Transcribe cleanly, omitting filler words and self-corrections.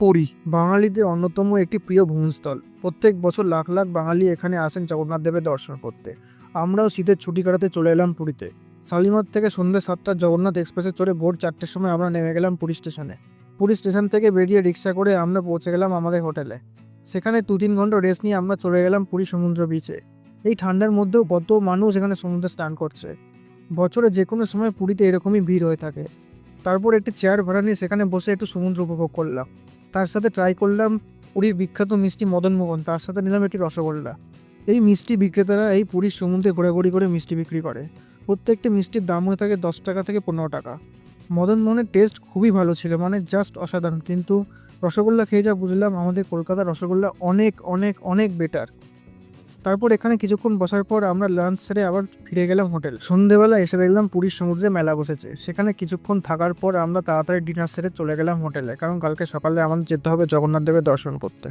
পুরী বাঙালিদের অন্যতম একটি প্রিয় ভ্রমণস্থল। প্রত্যেক বছর লাখ লাখ বাঙালি এখানে আসেন জগন্নাথ দেবের দর্শন করতে। আমরাও শীতের ছুটি কাটাতে চলে এলাম পুরীতে। শালিমার থেকে সন্ধ্যে 7টার জগন্নাথ এক্সপ্রেসে চড়ে ভোর 4টের সময় আমরা নেমে গেলাম পুরী স্টেশনে। পুরী স্টেশন থেকে বেরিয়ে রিক্সা করে আমরা পৌঁছে গেলাম আমাদের হোটেলে। সেখানে 2-3 ঘন্টা রেস্ট নিয়ে আমরা চলে গেলাম পুরী সমুদ্র বিচে। এই ঠান্ডার মধ্যেও কত মানুষ এখানে সমুদ্রে স্নান করছে। বছরে যে কোনো সময় পুরীতে এরকমই ভিড় হয়ে থাকে। তারপর একটি চেয়ার ভাড়া নিয়ে সেখানে বসে একটু সমুদ্র উপভোগ করলাম। তার সাথে ট্রাই করলাম পুরীর বিখ্যাত মিষ্টি মদনমোহন, তার সাথে নিলাম একটি রসগোল্লা। এই মিষ্টি বিক্রেতারা এই পুরীর সমুদ্রে ঘোরাঘুরি করে মিষ্টি বিক্রি করে। প্রত্যেকটি মিষ্টির দাম হয়ে থাকে 10 টাকা থেকে 15 টাকা। মদনমোহনের টেস্ট খুবই ভালো ছিল, মানে জাস্ট অসাধারণ। কিন্তু রসগোল্লা খেয়ে যা বুঝলাম, আমাদের কলকাতার রসগোল্লা অনেক অনেক অনেক বেটার। তারপর এখানে কিছুক্ষণ বসার পর আমরা লাঞ্চ সেরে আবার ফিরে গেলাম হোটেল। সন্ধেবেলা এসে দেখলাম পুরীর সমুদ্রে মেলা বসেছে। সেখানে কিছুক্ষণ থাকার পর আমরা তাড়াতাড়ি ডিনার সেরে চলে গেলাম হোটেলে, কারণ কালকে সকালে আমাদের যেতে হবে জগন্নাথ দেবের দর্শন করতে।